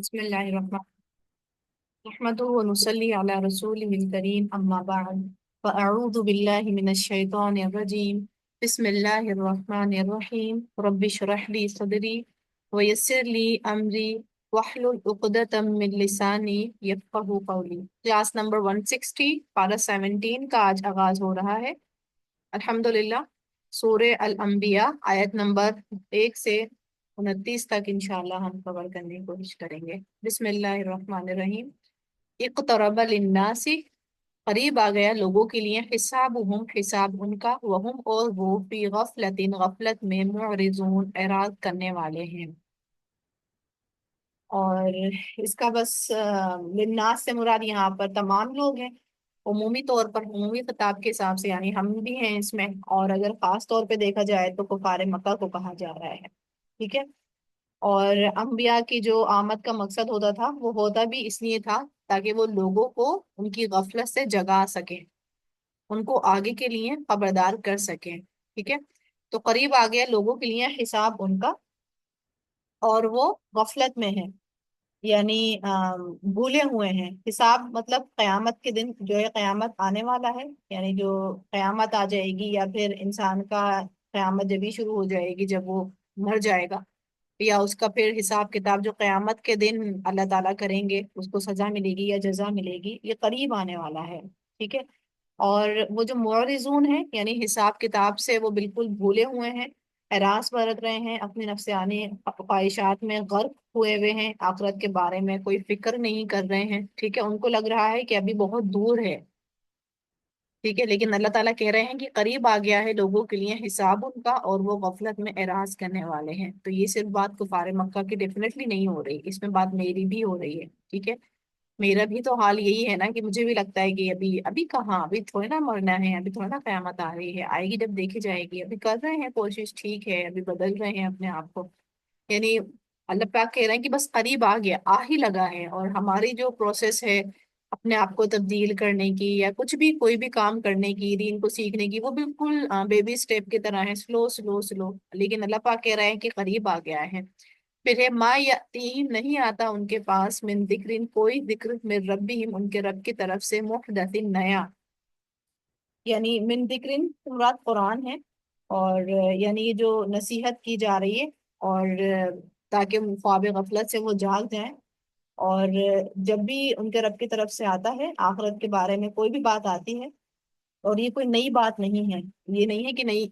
بسم الله الرحمن نحمده ونصلي على رسوله الكريم أما بعد فأعوذ بالله من الشيطان الرجيم بسم الله الرحمن الرحيم رب اشرح لي صدري ويسر لي أمري واحلل عقدة من لساني يفقهوا قولي کلاس نمبر 160 پارہ 17 کا آج آغاز ہو رہا ہے الحمدللہ سورہ الانبیاء آیت نمبر 1 سے 29 تک انشاءاللہ ہم کور کرنے کی کوشش کریں گے۔ بسم اللہ الرحمن الرحیم۔ اقترب للناس، قریب آ گیا لوگوں کے لیے، حسابہم، حساب ان کا، وہم، اور وہ، فی غفلت، غفلت میں، معرضون، اعراض کرنے والے ہیں۔ اور اس کا بس للناس سے مراد یہاں پر تمام لوگ ہیں، عمومی طور پر، عمومی خطاب کے حساب سے، یعنی ہم بھی ہیں اس میں، اور اگر خاص طور پہ دیکھا جائے تو کفار مکہ کو کہا جا رہا ہے، ٹھیک ہے۔ اور انبیاء کی جو آمد کا مقصد ہوتا تھا وہ ہوتا بھی اس لیے تھا تاکہ وہ لوگوں کو ان کی غفلت سے جگا سکیں، ان کو آگے کے لیے خبردار کر سکیں، ٹھیک ہے۔ تو قریب آ گیا لوگوں کے لیے حساب ان کا، اور وہ غفلت میں ہیں، یعنی بھولے ہوئے ہیں۔ حساب مطلب قیامت کے دن جو ہے، قیامت آنے والا ہے، یعنی جو قیامت آ جائے گی، یا پھر انسان کا قیامت جب ہی شروع ہو جائے گی جب وہ مر جائے گا، یا اس کا پھر حساب کتاب جو قیامت کے دن اللہ تعالیٰ کریں گے، اس کو سزا ملے گی یا جزا ملے گی، یہ قریب آنے والا ہے، ٹھیک ہے۔ اور وہ جو معرضون ہیں، یعنی حساب کتاب سے وہ بالکل بھولے ہوئے ہیں، اعراض برت رہے ہیں، اپنی نفسانی خواہشات میں غرق ہوئے ہوئے ہیں، آخرت کے بارے میں کوئی فکر نہیں کر رہے ہیں، ٹھیک ہے۔ ان کو لگ رہا ہے کہ ابھی بہت دور ہے، ٹھیک ہے، لیکن اللہ تعالیٰ کہہ رہے ہیں کہ قریب آ گیا ہے لوگوں کے لیے حساب ان کا، اور وہ غفلت میں اعراض کرنے والے ہیں۔ تو یہ صرف بات کفار مکہ کی ڈیفینیٹلی نہیں ہو رہی، اس میں بات میری بھی ہو رہی ہے، ٹھیک ہے۔ میرا بھی تو حال یہی ہے نا کہ مجھے بھی لگتا ہے کہ ابھی ابھی کہاں، ابھی تھوڑی نا مرنا ہے، ابھی تھوڑی نا قیامت آ رہی ہے، آئے گی جب دیکھی جائے گی، ابھی کر رہے ہیں کوشش، ٹھیک ہے، ابھی بدل رہے ہیں اپنے آپ کو، یعنی اللہ پاک کہہ رہے ہیں کہ بس قریب آ گیا، آ ہی لگا ہے، اور ہماری جو پروسیس ہے اپنے آپ کو تبدیل کرنے کی، یا کچھ بھی کوئی بھی کام کرنے کی، دین کو سیکھنے کی، وہ بالکل بیبی سٹیپ کی طرح ہے، سلو سلو سلو، لیکن اللہ پاک کہہ رہے ہیں کہ قریب آ گیا ہے۔ پھر ہے ما یاتیہم، نہیں آتا ان کے پاس، من ذکر، کوئی ذکر، من ربہم، ان کے رب کی طرف سے، محدث، نیا، یعنی من ذکر مراد قرآن ہے، اور یعنی یہ جو نصیحت کی جا رہی ہے، اور تاکہ خواب غفلت سے وہ جاگ جائیں، اور جب بھی ان کے رب کی طرف سے آتا ہے، آخرت کے بارے میں کوئی بھی بات آتی ہے، اور یہ کوئی نئی بات نہیں ہے، یہ نہیں ہے کہ نئی،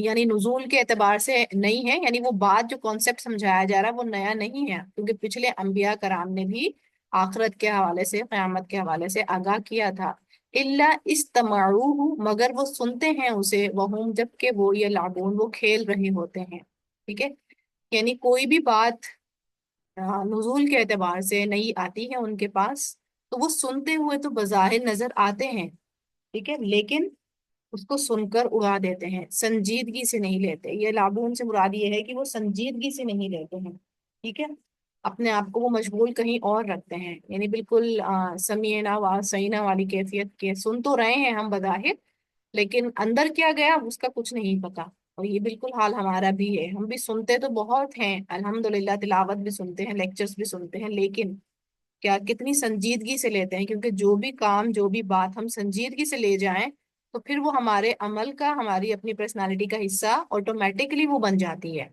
یعنی نزول کے اعتبار سے نہیں ہے، یعنی وہ بات جو کانسیپٹ سمجھایا جا رہا ہے وہ نیا نہیں ہے، کیونکہ پچھلے انبیاء کرام نے بھی آخرت کے حوالے سے، قیامت کے حوالے سے آگاہ کیا تھا۔ الا استمعوہ، مگر وہ سنتے ہیں اسے، وہم، جب کہ وہ یلعبون، وہ کھیل رہے ہوتے ہیں، ٹھیک ہے۔ یعنی کوئی بھی بات نزول کے اعتبار سے نئی آتی ہے ان کے پاس، تو وہ سنتے ہوئے تو بظاہر نظر آتے ہیں، ٹھیک ہے، لیکن اس کو سن کر اڑا دیتے ہیں، سنجیدگی سے نہیں لیتے۔ یہ لابون سے مراد یہ ہے کہ وہ سنجیدگی سے نہیں لیتے ہیں، ٹھیک ہے، اپنے آپ کو وہ مشغول کہیں اور رکھتے ہیں، یعنی بالکل سمیعنا وعصینا والی کیفیت کے، سن تو رہے ہیں ہم بظاہر، لیکن اندر کیا گیا اس کا کچھ نہیں پتا۔ اور یہ بالکل حال ہمارا بھی ہے، ہم بھی سنتے تو بہت ہیں الحمدللہ، تلاوت بھی سنتے ہیں، لیکچرز بھی سنتے ہیں، لیکن کیا کتنی سنجیدگی سے لیتے ہیں؟ کیونکہ جو بھی کام، جو بھی بات ہم سنجیدگی سے لے جائیں تو پھر وہ ہمارے عمل کا، ہماری اپنی پرسنالٹی کا حصہ آٹومیٹکلی وہ بن جاتی ہے۔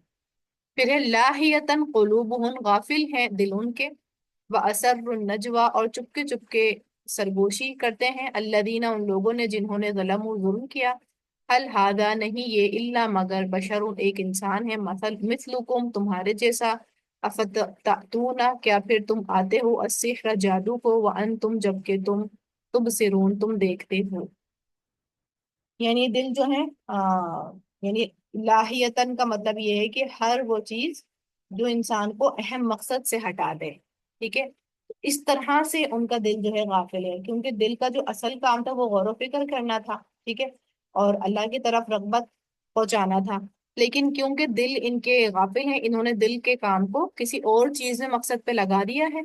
پھر ہے لاہیتن قلوبہم، غافل ہیں دل ان کے، واسر النجوا، اور چپکے چپکے سرگوشی کرتے ہیں، الذین، ان لوگوں نے جنہوں نے ظلموا، ظلم کیا، حل ہذا، نہیں یہ، الا مگر، بشر، ایک انسان ہے، مثلکم، تمہارے جیسا، افتأتون، کیا پھر تم آتے ہو، السحر، جادو کو، وانتم، جبکہ تم، تبصرون، تم دیکھتے ہو۔ یعنی دل جو ہے یعنی لاہیتن کا مطلب یہ ہے کہ ہر وہ چیز جو انسان کو اہم مقصد سے ہٹا دے، ٹھیک ہے، اس طرح سے ان کا دل جو ہے غافل ہے، کیونکہ دل کا جو اصل کام تھا وہ غور و فکر کرنا تھا، ٹھیک ہے، اور اللہ کی طرف رغبت پہنچانا تھا، لیکن کیونکہ دل ان کے غافل ہیں، انہوں نے دل کے کام کو کسی اور چیز میں مقصد پہ لگا دیا ہے،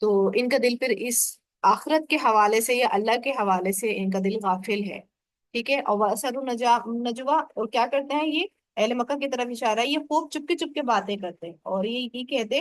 تو ان کا دل پھر اس آخرت کے حوالے سے یا اللہ کے حوالے سے ان کا دل غافل ہے، ٹھیک ہے۔ اور وَأَسَرُّ نجوا، اور کیا کرتے ہیں یہ، اہل مکہ کی طرف اشارہ ہے، یہ خوب چپ کے باتیں کرتے ہیں، اور یہ کہتے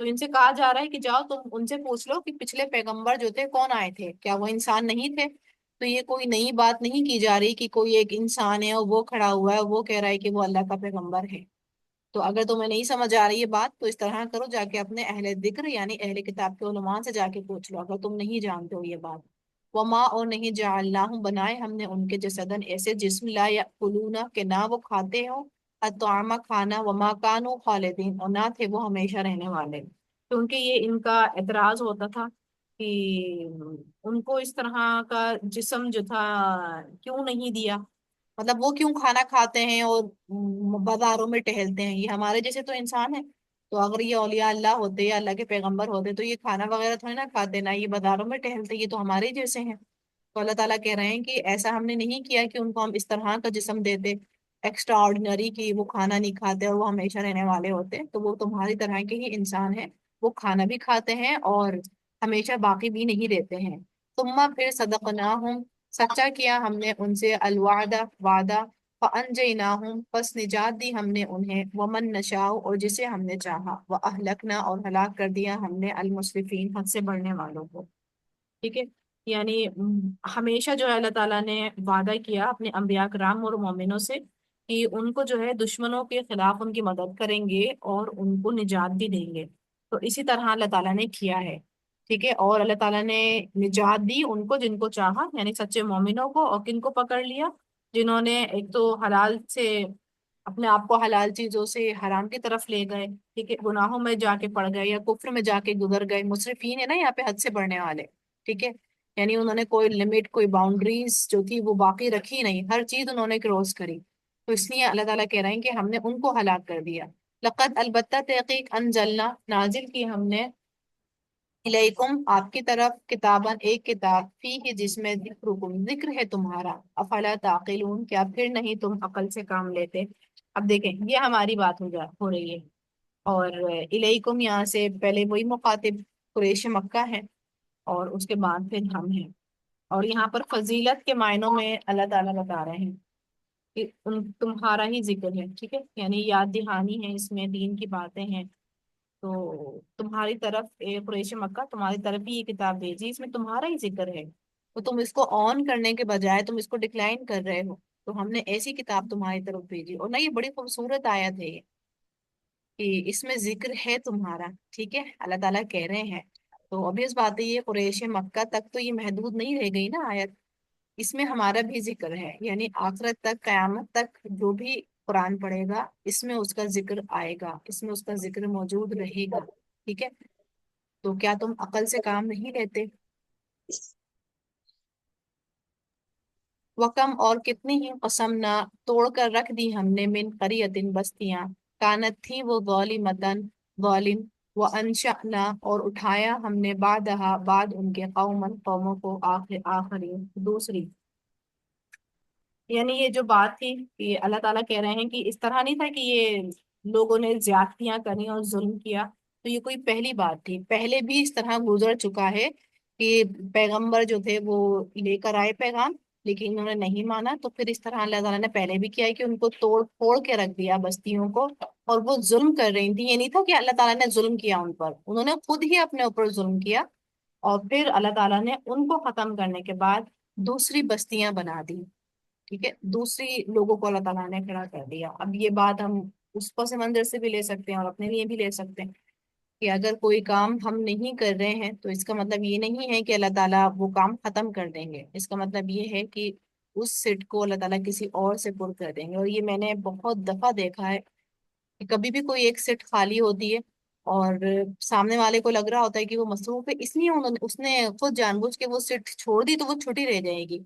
تو ان سے کہا جا رہا ہے کہ جاؤ تم ان سے پوچھ لو کہ پچھلے پیغمبر جو تھے کون آئے تھے، کیا وہ انسان نہیں تھے؟ تو یہ کوئی نئی بات نہیں کی جا رہی کہ کوئی ایک انسان ہے اور وہ کھڑا ہوا ہے، وہ کہہ رہا ہے کہ وہ اللہ کا پیغمبر ہے۔ تو اگر تمہیں نہیں سمجھ آ رہی ہے بات تو اس طرح کرو، جا کے اپنے اہل ذکر یعنی اہل کتاب کے علماء سے جا کے پوچھ لو اگر تم نہیں جانتے ہو یہ بات۔ وما اور نہیں جعلناہم بنائے ہم نے ان کے جسدن ایسے جسم لا یأکلون کہ نہ وہ کھاتے ہو الطعام کھانا، وما کانوا خالدین اور نہ تھے وہ ہمیشہ رہنے والے۔ کیونکہ یہ ان کا اعتراض ہوتا تھا کہ ان کو اس طرح کا جسم جو تھا کیوں نہیں دیا، مطلب وہ کیوں کھانا کھاتے ہیں اور بازاروں میں ٹہلتے ہیں، یہ ہمارے جیسے تو انسان ہے۔ تو اگر یہ اولیاء اللہ ہوتے یا اللہ کے پیغمبر ہوتے تو یہ کھانا وغیرہ تھوڑی نہ کھاتے، نہ یہ بازاروں میں ٹہلتے، یہ تو ہمارے ہی جیسے ہیں۔ تو اللہ تعالیٰ کہہ رہے ہیں کہ ایسا ہم نے نہیں کیا کہ ان کو ہم اس طرح کا جسم دیتے ایکسٹرا آرڈینری کہ وہ کھانا نہیں کھاتے اور وہ ہمیشہ رہنے والے ہوتے، تو وہ تمہاری طرح کے ہی انسان ہیں، وہ کھانا بھی کھاتے ہیں اور ہمیشہ باقی بھی نہیں رہتے ہیں۔ ثم پھر صدقناہم سچا کیا ہم نے ان سے الوعدہ وعدہ، فانجیناہم پس نجات دی ہم نے انہیں، ومن نشاء اور جسے ہم نے چاہا، واہلکنا اور ہلاک کر دیا ہم نے المسرفین حد سے بڑھنے والوں کو۔ ٹھیک ہے، یعنی ہمیشہ جو ہے اللہ تعالیٰ نے وعدہ کیا اپنے انبیاء کرام اور مومنوں سے کہ ان کو جو ہے دشمنوں کے خلاف ان کی مدد کریں گے اور ان کو نجات بھی دیں گے۔ تو اسی طرح اللہ تعالیٰ نے کیا ہے۔ ٹھیک ہے، اور اللہ تعالیٰ نے نجات دی ان کو جن کو چاہا، یعنی سچے مومنوں کو، اور کن کو پکڑ لیا؟ جنہوں نے ایک تو حلال سے اپنے آپ کو حلال چیزوں سے حرام کی طرف لے گئے، ٹھیک ہے، گناہوں میں جا کے پڑ گئے یا کفر میں جا کے گزر گئے، مسرفین ہے نا یہاں پہ حد سے بڑھنے والے۔ ٹھیک ہے، یعنی انہوں نے کوئی لمٹ کوئی باؤنڈریز جو تھی وہ باقی رکھی نہیں، ہر چیز انہوں نے کراس کری۔ تو اس لیے اللہ تعالیٰ کہہ رہے ہیں کہ ہم نے ان کو ہلاک کر دیا۔ لقد البتہ تحقیق انزلنا نازل کی ہم نے الیکم آپ کی طرف کتاباً ایک کتاب فیہ جس میں ذکرکم ذکر ہے تمہارا، افلا تعقلون کیا پھر نہیں تم عقل سے کام لیتے؟ اب دیکھیں یہ ہماری بات ہو رہی ہے، اور الیکم یہاں سے پہلے وہی مخاطب قریش مکہ ہے اور اس کے بعد پھر ہم ہیں، اور یہاں پر فضیلت کے معنوں میں اللہ تعالیٰ بتا رہے ہیں کہ تمہارا ہی ذکر ہے، ٹھیک ہے، یعنی یاد دہانی ہے اس میں، دین کی باتیں ہیں، تو تمہاری طرف قریش مکہ تمہاری طرف ہی یہ کتاب بھیجی، اس میں تمہارا ہی ذکر ہے، تو تم اس کو آن کرنے کے بجائے تم اس کو ڈکلائن کر رہے ہو، تو ہم نے ایسی کتاب تمہاری طرف بھیجی، اور نہ یہ بڑی خوبصورت آیت ہے یہ کہ اس میں ذکر ہے تمہارا۔ ٹھیک ہے، اللہ تعالیٰ کہہ رہے ہیں، تو obvious بات ہے یہ قریش مکہ تک تو یہ محدود نہیں رہ گئی نا آیت، اس میں ہمارا بھی ذکر ہے، یعنی آخرت تک قیامت تک جو بھی قرآن پڑھے گا اس میں اس کا ذکر آئے گا، اس میں اس کا ذکر موجود رہے گا۔ ٹھیک ہے، تو کیا تم عقل سے کام نہیں لیتے؟ وکم اور کتنی ہی قسم نہ توڑ کر رکھ دی ہم نے من قریتن بستیاں، کانت تھی وہ ظالمتن ظالم، وہ انشأنا اور اٹھایا ہم نے بعدہا بعد ان کے قومن قوموں کو آخری دوسری۔ یعنی یہ جو بات تھی کہ اللہ تعالیٰ کہہ رہے ہیں کہ اس طرح نہیں تھا کہ یہ لوگوں نے زیادتیاں کریں اور ظلم کیا، تو یہ کوئی پہلی بات تھی، پہلے بھی اس طرح گزر چکا ہے کہ پیغمبر جو تھے وہ لے کر آئے پیغام لیکن انہوں نے نہیں مانا، تو پھر اس طرح اللہ تعالیٰ نے پہلے بھی کیا ہے کہ ان کو توڑ پھوڑ کے رکھ دیا بستیوں کو، اور وہ ظلم کر رہی تھی، یہ نہیں تھا کہ اللہ تعالیٰ نے ظلم کیا ان پر، انہوں نے خود ہی اپنے اوپر ظلم کیا، اور پھر اللہ تعالیٰ نے ان کو ختم کرنے کے بعد دوسری بستیاں بنا دی۔ ٹھیک ہے، دوسری لوگوں کو اللہ تعالیٰ نے کھڑا کر دیا۔ اب یہ بات ہم اس پس منظر سے بھی لے سکتے ہیں اور اپنے لیے بھی لے سکتے ہیں کہ اگر کوئی کام ہم نہیں کر رہے ہیں تو اس کا مطلب یہ نہیں ہے کہ اللہ تعالیٰ وہ کام ختم کر دیں گے، اس کا مطلب یہ ہے کہ اس سیٹ کو اللہ تعالیٰ کسی اور سے پر کر دیں گے، اور یہ میں نے بہت دفعہ دیکھا ہے کہ کبھی بھی کوئی ایک سیٹ خالی ہوتی ہے اور سامنے والے کو لگ رہا ہوتا ہے کہ وہ مصروف ہے، اس لیے اس نے خود جان بوجھ کے وہ سیٹ چھوڑ دی تو وہ چھٹی رہ جائے گی۔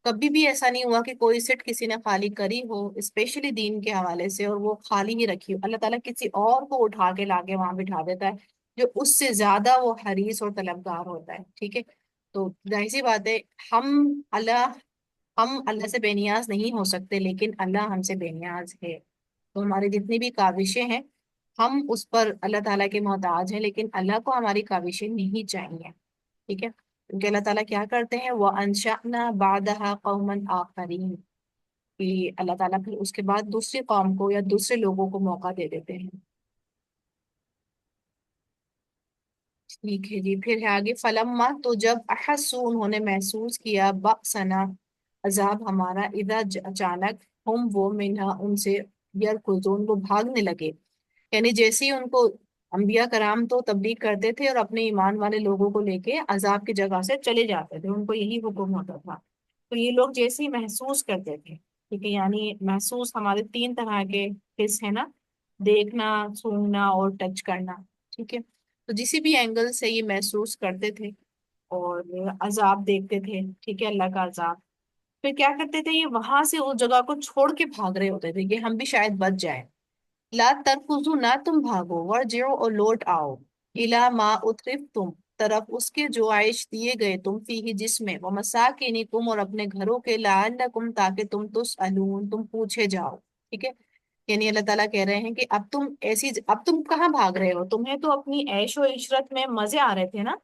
کبھی بھی ایسا نہیں ہوا کہ کوئی سیٹ کسی نے خالی کری ہو اسپیشلی دین کے حوالے سے اور وہ خالی ہی رکھی ہو، اللہ تعالیٰ کسی اور کو اٹھا کے لا کے وہاں بٹھا دیتا ہے جو اس سے زیادہ وہ حریص اور طلبگار ہوتا ہے۔ ٹھیک ہے، تو ظاہر سی بات ہے ہم اللہ ہم اللہ سے بے نیاز نہیں ہو سکتے لیکن اللہ ہم سے بے نیاز ہے، تو ہماری جتنی بھی کاوشیں ہیں ہم اس پر اللہ تعالیٰ کے محتاج ہیں، لیکن اللہ کو ہماری کاوشیں نہیں چاہیے۔ ٹھیک ہے، کیونکہ اللہ تعالیٰ کیا کرتے ہیں، وہ انشأنا بعدها قوما آخرین، کہ اللہ تعالیٰ پھر اس کے بعد دوسری قوم کو یا دوسرے لوگوں کو موقع دے دیتے ہیں۔ ٹھیک ہے جی، پھر ہے آگے فلما، تو جب احسو انہوں نے محسوس کیا بأسنا عذاب ہمارا، اذا اچانک ہم وہ منہا ان سے یرکضون وہ بھاگنے لگے، یعنی جیسے ہی ان کو انبیاء کرام تو تبلیغ کرتے تھے اور اپنے ایمان والے لوگوں کو لے کے عذاب کی جگہ سے چلے جاتے تھے، ان کو یہی حکم ہوتا تھا، تو یہ لوگ جیسے ہی محسوس کرتے تھے، ٹھیک ہے، یعنی محسوس ہمارے تین طرح کے حص ہے نا، دیکھنا، سونگنا اور ٹچ کرنا، ٹھیک ہے، تو جسی بھی اینگل سے یہ محسوس کرتے تھے اور عذاب دیکھتے تھے، ٹھیک ہے، اللہ کا عذاب، پھر کیا کرتے تھے یہ وہاں سے اس جگہ کو چھوڑ کے بھاگ رہے ہوتے تھے کہ ہم بھی شاید بچ جائیں، لا ترکزو نہ تم بھاگو، ورجعو اور لوٹ آؤ، الا ما اترفتم طرف اس کے جو عائش دیے گئے تم فی جس میں، ومساکنکم اور اپنے گھروں کے، لعلکم تاکہ تم تسألون تم پوچھے جاؤ، ٹھیک ہے، یعنی اللہ تعالیٰ کہہ رہے ہیں کہ اب تم کہاں بھاگ رہے ہو، تمہیں تو اپنی عیش و عشرت میں مزے آ رہے تھے نا،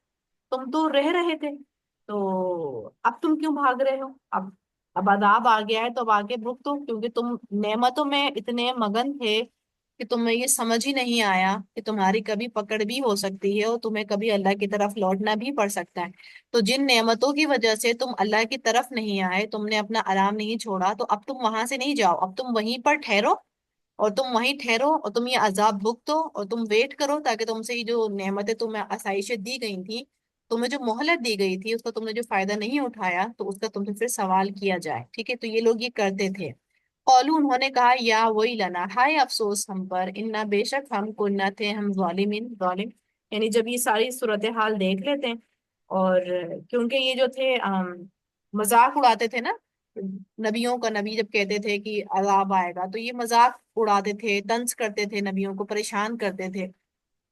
تم تو رہ رہے تھے، تو اب تم کیوں بھاگ رہے ہو، اب عذاب آ گیا ہے تو اب آگے رک دو، کیونکہ تم نعمتوں میں اتنے مگن تھے کہ تمہیں یہ سمجھ ہی نہیں آیا کہ تمہاری کبھی پکڑ بھی ہو سکتی ہے اور تمہیں کبھی اللہ کی طرف لوٹنا بھی پڑ سکتا ہے، تو جن نعمتوں کی وجہ سے تم اللہ کی طرف نہیں آئے، تم نے اپنا آرام نہیں چھوڑا، تو اب تم وہاں سے نہیں جاؤ، اب تم وہیں پر ٹھہرو، اور تم وہیں ٹھہرو اور تم یہ عذاب بھگتو اور تم ویٹ کرو، تاکہ تم سے یہ جو نعمتیں تمہیں آسائشیں دی گئی تھی، تمہیں جو مہلت دی گئی تھی، اس کا تم نے جو فائدہ نہیں اٹھایا تو اس کا تم سے پھر سوال کیا جائے، ٹھیک ہے، تو یہ لوگ یہ کرتے تھے، قولو انہوں نے کہا یا ویلنا ہائے افسوس ہم پر، انا بے شک ہم کنہ تھے ہم ظالمین ظالم، یعنی جب یہ ساری صورتحال دیکھ لیتے ہیں، اور کیونکہ یہ جو تھے مذاق اڑاتے تھے نا نبیوں کا، نبی جب کہتے تھے کہ عذاب آئے گا تو یہ مذاق اڑاتے تھے، طنز کرتے تھے، نبیوں کو پریشان کرتے تھے،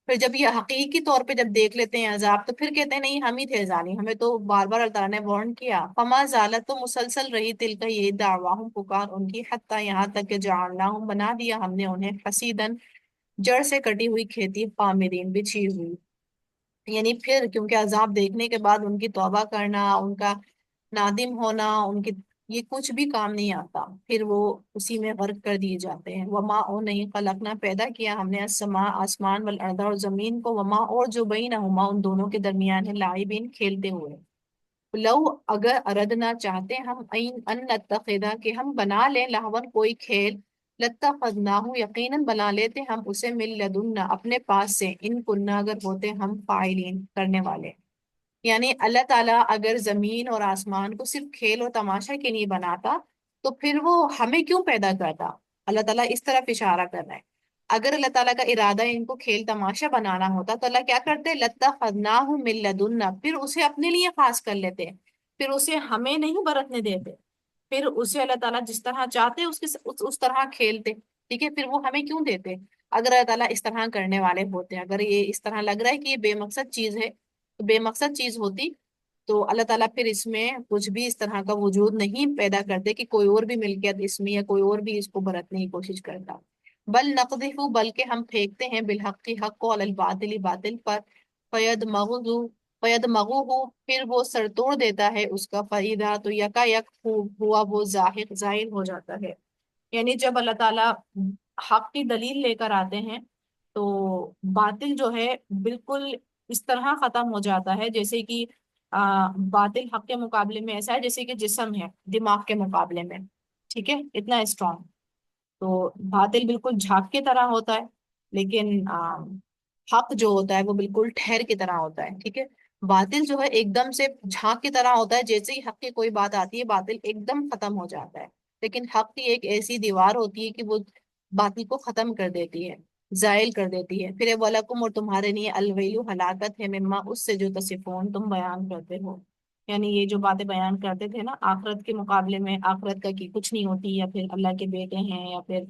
پھر جب یہ حقیقی طور پہ جب دیکھ لیتے ہیں عذاب تو پھر کہتے ہیں نہیں ہم ہی تھے ظالم، ہمیں تو بار بار اللہ تعالیٰ نے وارن کیا، فما زالت تو مسلسل رہی تل کا یہ دعواہم پکار ان کی، حتیٰ یہاں تک کہ جعلناہم بنا دیا ہم نے انہیں حسیدن جڑ سے کٹی ہوئی کھیتی، خامدین بچھی ہوئی، یعنی پھر کیونکہ عذاب دیکھنے کے بعد ان کی توبہ کرنا، ان کا نادم ہونا، ان کی یہ کچھ بھی کام نہیں آتا، پھر وہ اسی میں غرق کر دیے جاتے ہیں، وما او نہیں خلقنا پیدا کیا ہم نے السماء آسمان والارض اور زمین کو، وما اور جو بینہما ان دونوں کے درمیان ہے، لاعبین کھیلتے ہوئے، لو اگر اردنا چاہتے ہم ان نتخذا کہ ہم بنا لیں لہون کوئی کھیل، لاتخذناہ یقیناً بنا لیتے ہم اسے من لدنا اپنے پاس سے، ان کننا اگر ہوتے ہم فاعلین کرنے والے، یعنی اللہ تعالیٰ اگر زمین اور آسمان کو صرف کھیل اور تماشا کے لیے بناتا تو پھر وہ ہمیں کیوں پیدا کرتا، اللہ تعالیٰ اس طرف اشارہ کر رہا ہے، اگر اللہ تعالیٰ کا ارادہ ان کو کھیل تماشا بنانا ہوتا تو اللہ کیا کرتے، لَاتَّخَذْنَاهُ مِن لَدُنَّا پھر اسے اپنے لیے خاص کر لیتے، پھر اسے ہمیں نہیں برتنے دیتے، پھر اسے اللہ تعالیٰ جس طرح چاہتے اس طرح کھیلتے، ٹھیک ہے، پھر وہ ہمیں کیوں دیتے، اگر اللہ تعالیٰ اس طرح کرنے والے ہوتے، اگر یہ اس طرح لگ رہا ہے کہ یہ بے مقصد چیز ہے تو بے مقصد چیز ہوتی تو اللہ تعالیٰ پھر اس میں کچھ بھی اس طرح کا وجود نہیں پیدا کرتے کہ کوئی اور بھی ملکیت اس میں یا کوئی اور بھی اس کو برتنے کی کوشش کرتا، بل نقذف بلکہ ہم پھینکتے ہیں بالحق کی حق کو، علی الباطل باطل پر، فیدمغوہ پھر وہ سر توڑ دیتا ہے اس کا، فیدا تو یکا یک ہوا وہ ظاہر ہو جاتا ہے، یعنی جب اللہ تعالیٰ حق کی دلیل لے کر آتے ہیں تو باطل جو ہے بالکل اس طرح ختم ہو جاتا ہے جیسے کہ باطل حق کے مقابلے میں ایسا ہے جیسے کہ جسم ہے دماغ کے مقابلے میں، ٹھیک ہے، اتنا اسٹرانگ، تو باطل بالکل جھاگ کی طرح ہوتا ہے، لیکن حق جو ہوتا ہے وہ بالکل ٹھہر کی طرح ہوتا ہے، ٹھیک ہے، باطل جو ہے ایک دم سے جھاگ کی طرح ہوتا ہے، جیسے ہی حق کی کوئی بات آتی ہے باطل ایک دم ختم ہو جاتا ہے، لیکن حق کی ایک ایسی دیوار ہوتی ہے کہ وہ باطل کو ختم کر دیتی ہے، زائل کر دیتی ہے، پھر وَلَكُمْ اور تمہارے لیے الویل ہلاکت ہے، مما اس سے جو تصفون تم بیان کرتے ہو، یعنی یہ جو باتیں بیان کرتے تھے نا آخرت کے مقابلے میں، آخرت کا کی کچھ نہیں ہوتی، یا پھر اللہ کے بیٹے ہیں، یا پھر